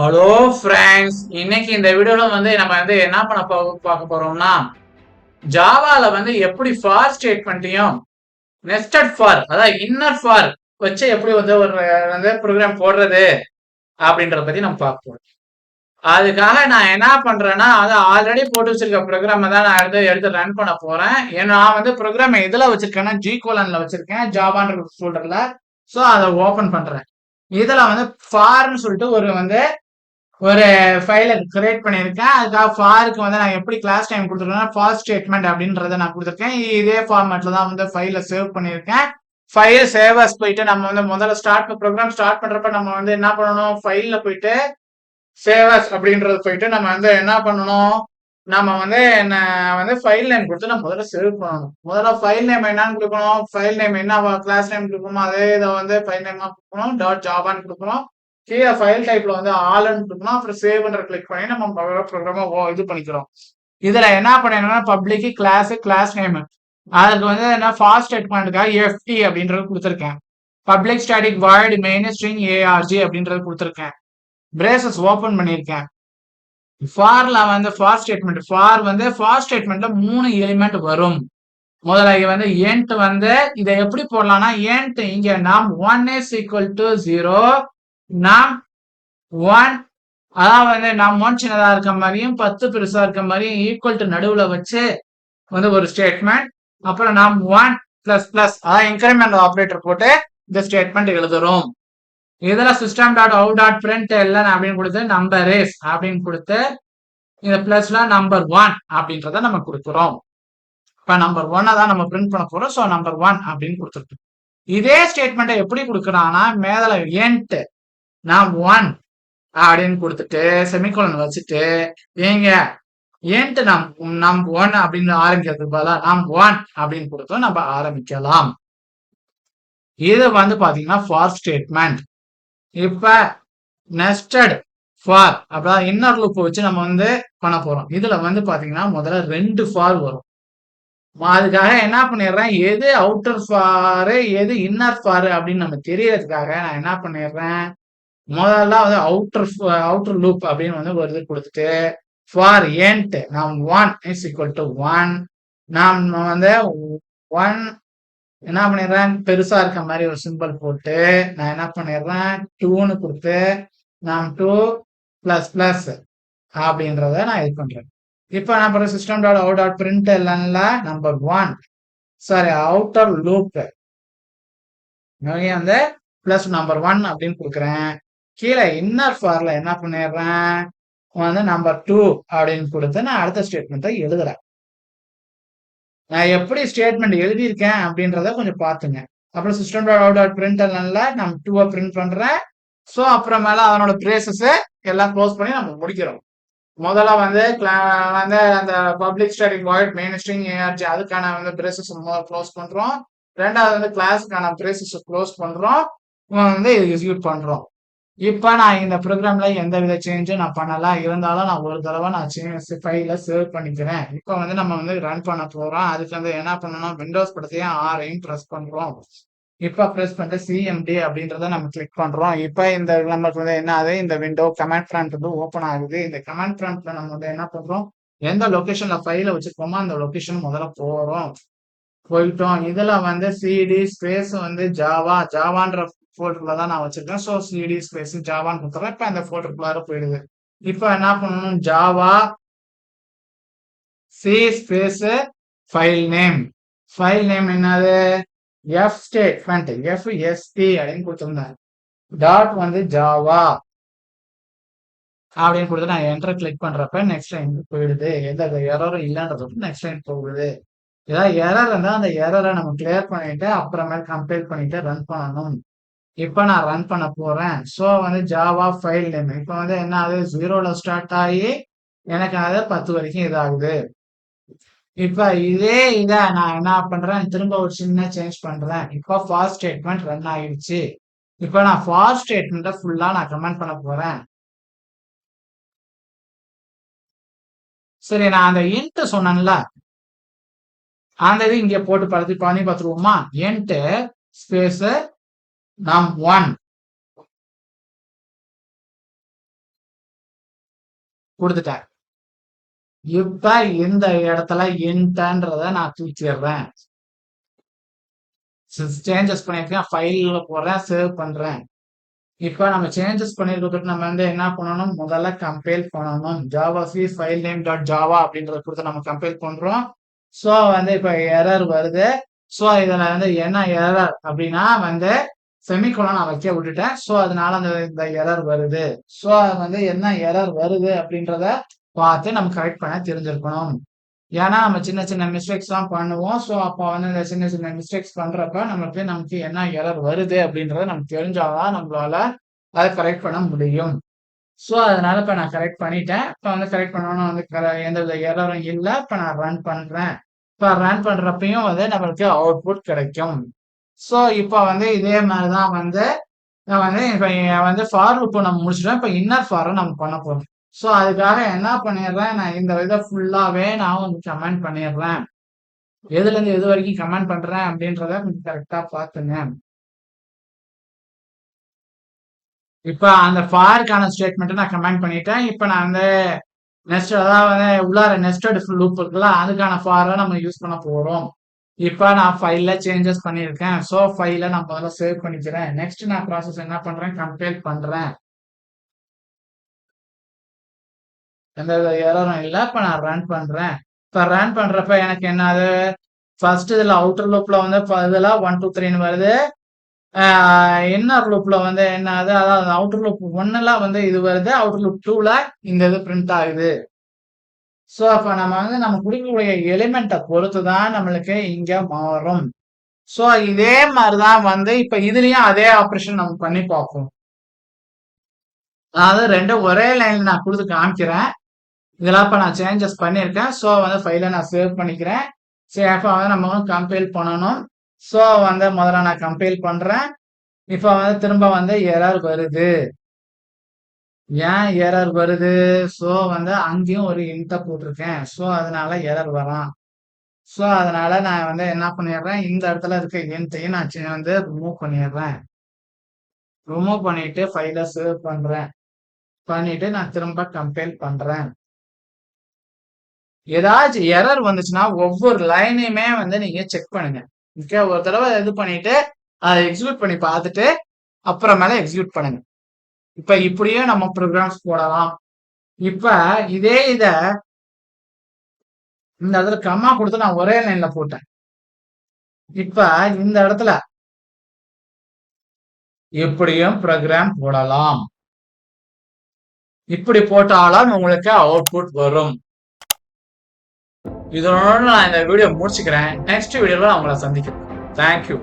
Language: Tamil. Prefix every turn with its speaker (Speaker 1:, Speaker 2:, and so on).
Speaker 1: ஹலோ ஃப்ரெண்ட்ஸ், இன்னைக்கு இந்த வீடியோல நம்ம என்ன பண்ண பார்க்க போறோம்னா, ஜாவால எப்படி ஃபார் ஸ்டேட்மெண்ட்டையும் நெஸ்டட் ஃபார் அதாவது இன்னர் ஃபார் வச்சு எப்படி ஒரு ப்ரோக்ராம் போடுறது அப்படின்றத பத்தி நம்ம பார்க்க போறோம். அதுக்காக நான் என்ன பண்றேன்னா, அதை ஆல்ரெடி போட்டு வச்சிருக்க ப்ரோக்ராம் தான் நான் எடுத்து ரன் பண்ண போறேன். ஏன்னா நான் ப்ரோக்ராம் எதுல வச்சிருக்கேன்னா ஜி கோலன்ல வச்சிருக்கேன், ஜாவான்ற ஃபோல்டர்ல. ஸோ அதை ஓபன் பண்றேன். இதுல ஃபார்னு சொல்லிட்டு ஒரு ஃபைலை கிரியேட் பண்ணியிருக்கேன். அதுக்காக ஃபாருக்கு நான் எப்படி கிளாஸ் டைம் கொடுத்துருக்கேன்னா ஃபார் ஸ்டேட்மெண்ட் அப்படின்றத நான் கொடுத்துருக்கேன். இதே ஃபார்மேட்ல தான் ஃபைலை சேவ் பண்ணியிருக்கேன். ஃபைல் சேவர்ஸ் போயிட்டு நம்ம முதல்ல ப்ரோக்ராம் ஸ்டார்ட் பண்றப்ப நம்ம என்ன பண்ணணும், ஃபைல்ல போயிட்டு சேவர்ஸ் அப்படின்றது போயிட்டு நம்ம என்ன பண்ணணும், நம்ம ஃபைல் நேம் கொடுத்து நம்ம முதல்ல சேவ் பண்ணணும். முதல்ல ஃபைல் நேம் என்னன்னு கொடுக்கணும், ஃபைல் நேம் என்ன கிளாஸ் நேம் கொடுக்கணும், அதே இதை ஃபைல் நேமா கொடுக்கணும், டாட் ஜாவான்னு கொடுக்கணும். கீழே ஃபைல் டைப்ல ஆல்னு கொடுக்கணும். அப்புறம் சேவ்ன்ற கிளிக் பண்ணி நம்ம ப்ரோக்ராமா இது பண்ணிக்கிறோம். இதுல என்ன பண்ணிருக்கோம்னா பப்ளிக் கிளாஸ் நேம், அதுக்கு என்ன ஃபார் ஸ்டேட்மெண்ட்டுக்காக எஃப்டி அப்படின்றது கொடுத்துருக்கேன். Public static void main string ARG அப்படின்றது கொடுத்துருக்கேன். பிரேசஸ் ஓபன் பண்ணியிருக்கேன். ஃபார்ல ஃபார் ஸ்டேட்மெண்ட் ஃபார் ஸ்டேட்மெண்ட்ல 3 எலிமெண்ட் வரும். முதல்ல எண்ட் இதை எப்படி போடலாம்னா, எண்ட் இங்க நாம் 1 is equal to 0, நாம் 1 அதாவது நாம் 1 சின்னதா இருக்க மாதிரியும் 10 பெருசா இருக்க மாதிரியும் ஈக்குவல் டு நடுவுல வச்சு ஒரு ஸ்டேட்மெண்ட். அப்புறம் நாம் 1 பிளஸ் பிளஸ் அதாவது இன்கிரிமெண்ட் ஆபரேட்டர் போட்டு இந்த ஸ்டேட்மெண்ட் எழுதுறோம். இதுல system dot out dot print LN அப்படின்னு கொடுத்து நம்பர் இஸ் அப்படின்னு கொடுத்து இந்த பிளஸ்ல நம்பர் 1 அப்படின்றத நம்ம கொடுக்குறோம். இப்ப நம்பர் 1 தான் நம்ம பிரிண்ட் பண்ண போறோம். ஸோ நம்பர் 1 அப்படின்னு கொடுத்துருக்கோம். இதே ஸ்டேட்மெண்ட்டை எப்படி கொடுக்குறான்னா, மேல எண்ட் நாம் 1 அப்படின்னு கொடுத்துட்டு செமிகோலன் வச்சுட்டு ஏங்க எண்ட் நம் 1 அப்படின்னு ஆரம்பிக்கிறதுக்கு பதிலா நாம் 1 அப்படின்னு கொடுத்தோம் நம்ம ஆரம்பிக்கலாம். இது பாத்தீங்கன்னா ஃபார் ஸ்டேட்மெண்ட். இப்ப நெஸ்டட் ஃபார் அப்புறம் இன்னர் லூப் வச்சு நம்ம பண்ண போறோம். இதுல பாத்தீங்கன்னா முதல்ல 2 ஃபார் வரும். அதுக்காக என்ன பண்ணிடுறேன், எது அவுட்டர் ஃபாரு எது இன்னர் ஃபாரு அப்படின்னு நம்ம தெரியறதுக்காக நான் என்ன பண்ணிடுறேன், முதல்ல அவுட்டர் லூப் அப்படின்னு ஒரு இது கொடுத்துட்டு ஃபார் எண்ட் நாம் 1 is equal to 1, நாம் 1 என்ன பண்ணிடுறேன், பெருசா இருக்க மாதிரி ஒரு சிம்பிள் போட்டு நான் என்ன பண்ணிடுறேன் 2ன்னு கொடுத்து நாம் 2 பிளஸ் பிளஸ் அப்படின்றத நான் இது பண்றேன். இப்ப நான் பண்ற system dot out dot print எல்என்ல number 1 sorry outer loop plus number 1 அப்படின்னு கொடுக்குறேன். கீழே இன்னர் ஃபார்ல என்ன பண்ணிடுறேன், நம்பர் 2 அப்படின்னு கொடுத்து நான் அடுத்த ஸ்டேட்மெண்ட்டை எழுதுறேன். நான் எப்படி ஸ்டேட்மெண்ட் எழுதியிருக்கேன் அப்படின்றத கொஞ்சம் பார்த்துங்க. அப்புறம் system dot out dot print எல்என்ல நம்ம 2 பிரிண்ட் பண்றேன். ஸோ அப்புறமேல அதனோட பிரேசஸ் எல்லாம் க்ளோஸ் பண்ணி நம்ம முடிக்கிறோம். முதல்ல அந்த public static void main string ARG அதுக்கான பிரேசஸ் க்ளோஸ் பண்றோம். ரெண்டாவது கிளாஸுக்கான பிரேசஸ் க்ளோஸ் பண்றோம். இது எக்ஸிக்யூட் பண்றோம். இப்ப நான் இந்த ப்ரோக்ராம்ல எந்த வித சேஞ்சும் நான் பண்ணல. இருந்தாலும் நான் ஒரு தடவை நான் ஃபைல சேவ் பண்ணிக்கிறேன். இப்ப நம்ம ரன் பண்ண போறோம். அதுக்கு என்ன பண்ணணும், விண்டோஸ் படத்தையும் ஆரையும் ப்ரெஸ் பண்றோம். இப்ப ப்ரெஸ் பண்ணிட்டு சிஎம்டி அப்படின்றத நம்ம கிளிக் பண்றோம். இப்ப இந்த நமக்கு என்ன ஆகுது, இந்த விண்டோ கமாண்ட் ப்ராம்ப்ட் ஓபன் ஆகுது. இந்த கமாண்ட் ப்ராம்ப்ட்ல நம்ம என்ன பண்றோம், எந்த லொகேஷன்ல ஃபைல வச்சிருக்கோமோ அந்த லொகேஷன் முதல்ல போயிட்டோம். இதுல சிடி ஸ்பேஸ் ஜாவான்ற ஃபோல்டர்ல தான் நான் வச்சிருக்கேன். ஸோ சிடி ஸ்பேஸ் ஜாவான்னு கொடுத்துறேன். இப்ப அந்த ஃபோல்டருக்குள்ளார போயிடுது. இப்ப என்ன பண்ணணும், Java C space file name என்னது, எஃப் ஸ்டேட்மெண்ட் எஃப்எஸ்டி அப்படின்னு கொடுத்துருந்தேன். டாட் ஜாவா அப்படின்னு கொடுத்து நான் என்டர் கிளிக் பண்றப்ப நெக்ஸ்ட் லைன் போயிடுது. எந்த எரரும் இல்லைன்றது நெக்ஸ்ட் லைன் போகுது. ஏதாவது எரர் இருந்தா அந்த எரரை நம்ம கிளியர் பண்ணிட்டு அப்புறமேல் கம்பைல் பண்ணிட்டு ரன் பண்ணணும். இப்ப நான் ரன் பண்ண போறேன். ஸோ ஜாவா ஃபைல் நேம் இப்ப என்ன ஆகுது, 0ல ஸ்டார்ட் ஆகி எனக்கு 10 வரைக்கும் இதாகுது. இப்ப இதே இத நான் என்ன பண்றேன், திரும்ப ஒரு சின்ன சேஞ்ச் பண்றேன். இப்ப ஃபார் ஸ்டேட்மெண்ட் ரன் ஆயிடுச்சு. இப்ப நான் ஃபார் ஸ்டேட்மெண்ட்டை ஃபுல்லா நான் கமெண்ட் பண்ண போறேன். சரி, நான் அந்த இன்ட் சொன்னேன்ல, அந்த இது இங்க போட்டு பண்ணி பார்த்துருவோமா. இன்ட் ஸ்பேஸ் நாம் 1 கொடுத்துட்டேன். இப்ப இந்த இடத்துல இன்ட்ன்றத நான் தூக்கிடுறேன். சேஞ்சஸ் பண்ணியிருக்கேன். ஃபைல்ல போடுறேன், சேவ் பண்றேன். இப்ப நம்ம சேஞ்சஸ் பண்ணிருக்கிறதுக்கு நம்ம வந்து என்ன பண்ணணும், முதல்ல கம்பைல் பண்ணணும். Javac file name dot Java அப்படின்றத கொடுத்து நம்ம கம்பைல் பண்றோம். ஸோ வந்து இப்ப எரர் வருது. ஸோ இதுல வந்து என்ன எரர் அப்படின்னா வந்து செமிகோலன் நான் வைக்க விட்டுட்டேன். ஸோ அதனால இந்த எரர் வருது. ஸோ வந்து என்ன எரர் வருது அப்படின்றத பார்த்து நம்ம கரெக்ட் பண்ண தெரிஞ்சிருக்கணும். ஏன்னா நம்ம சின்ன சின்ன மிஸ்டேக்ஸ் தான் பண்ணுவோம். ஸோ அப்போ வந்து இந்த சின்ன சின்ன மிஸ்டேக்ஸ் பண்றப்ப நமக்கு என்ன எரர் வருது அப்படின்றத நமக்கு தெரிஞ்சாதான் நம்மளால அதை கரெக்ட் பண்ண முடியும். ஸோ அதனால இப்ப நான் கரெக்ட் பண்ணிட்டேன். இப்ப வந்து கரெக்ட் பண்ணணும் வந்து எந்தவித எரரும் இல்லை. இப்ப நான் ரன் பண்றேன். இப்ப ரன் பண்றப்பையும் வந்து நம்மளுக்கு அவுட்புட் கிடைக்கும். ஸோ இப்ப வந்து இதே மாதிரிதான் வந்து நான் வந்து இப்ப வந்து ஃபார் லூப் நம்ம முடிச்சிட்டோம். இப்ப இன்னர் ஃபாரை நம்ம பண்ண போறோம். ஸோ அதுக்காக என்ன பண்ணிடுறேன், நான் இந்த இதை ஃபுல்லாவே நான் வந்து கமெண்ட் பண்ணிடுறேன். எதுல இருந்து எது வரைக்கும் கமெண்ட் பண்றேன் அப்படின்றத கொஞ்சம் கரெக்டா பாத்துங்க. இப்ப அந்த ஃபாருக்கான ஸ்டேட்மெண்ட் நான் கமெண்ட் பண்ணிட்டேன். இப்ப நான் வந்து நெஸ்ட் அதாவது உள்ளார நெஸ்டட் லூப் இருக்குல்ல, அதுக்கான ஃபாரை நம்ம யூஸ் பண்ண போறோம். இப்ப நான் ஃபைல்ல சேஞ்சஸ் பண்ணியிருக்கேன். ஸோ ஃபைலை நான் முதல்ல சேவ் பண்ணிக்கிறேன். நெக்ஸ்ட் நான் ப்ராசஸ் என்ன பண்றேன், கம்பைல் பண்றேன். எந்த எரரும் இல்லை. இப்ப நான் ரன் பண்றேன். இப்ப ரன் பண்றப்ப எனக்கு என்னது, ஃபர்ஸ்ட் இதுல அவுட்டர் லூப்ல வந்து இதெல்லாம் 1 2 3ன்னு வருது. இன்னர் லூப்ல வந்து என்னது, அதாவது அவுட்டர் லூப் 1ல வந்து இது வருது, அவுட்டர் லூப் 2ல இந்த இது பிரிண்ட் ஆகுது. ஸோ அப்ப நம்ம வந்து நம்ம கொடுக்கக்கூடிய எலிமெண்ட்டை பொறுத்து தான் நம்மளுக்கு இங்க மாறும். ஸோ இதே மாதிரிதான் வந்து இப்ப இதுலயும் அதே ஆப்ரேஷன் நம்ம பண்ணி பார்ப்போம். அதாவது ரெண்டும் ஒரே லைன்ல நான் கொடுத்து காமிக்கிறேன். இதெல்லாம் இப்ப நான் சேஞ்சஸ் பண்ணியிருக்கேன். ஸோ வந்து ஃபைலை நான் சேவ் பண்ணிக்கிறேன். சேஃபா வந்து நம்ம வந்து கம்பைல் பண்ணணும். ஸோ வந்து முதல்ல நான் கம்பைல் பண்றேன். இப்ப வந்து திரும்ப வந்து எரர் வருது. ஏன் எரர் வருது? ஸோ வந்து அங்கேயும் ஒரு இன்ட்ட போட்டிருக்கேன். ஸோ அதனால எரர் வரான். ஸோ அதனால நான் வந்து என்ன பண்ணிடுறேன், இந்த இடத்துல இருக்க இன்ட்டையும் நான் வந்து ரிமூவ் பண்ணிடுறேன். ரிமூவ் பண்ணிட்டு ஃபைலை சேவ் பண்றேன். பண்ணிட்டு நான் திரும்ப கம்பைல் பண்றேன். ஏதாச்சும் எரர் வந்துச்சுன்னா ஒவ்வொரு லைனையுமே வந்து நீங்க செக் பண்ணுங்க. ஓகே, ஒரு தடவை இது பண்ணிட்டு அதை எக்ஸிக்யூட் பண்ணி பார்த்துட்டு அப்புறமேல எக்ஸிக்யூட் பண்ணுங்க. இப்ப இப்படியே நம்ம ப்ரோக்ராம்ஸ் போடலாம். இப்ப இதே இத இந்த இடத்துல கம்மா கொடுத்து நான் ஒரே லைன்ல போட்டேன். இப்ப இந்த இடத்துல இப்படியும் ப்ரோக்ராம் போடலாம். இப்படி போட்டாலும் உங்களுக்கு அவுட்புட் வரும். இதோட நான் இந்த வீடியோ முடிச்சுக்கிறேன். நெக்ஸ்ட் வீடியோல நான் உங்களை சந்திக்கிறேன். தேங்க்யூ.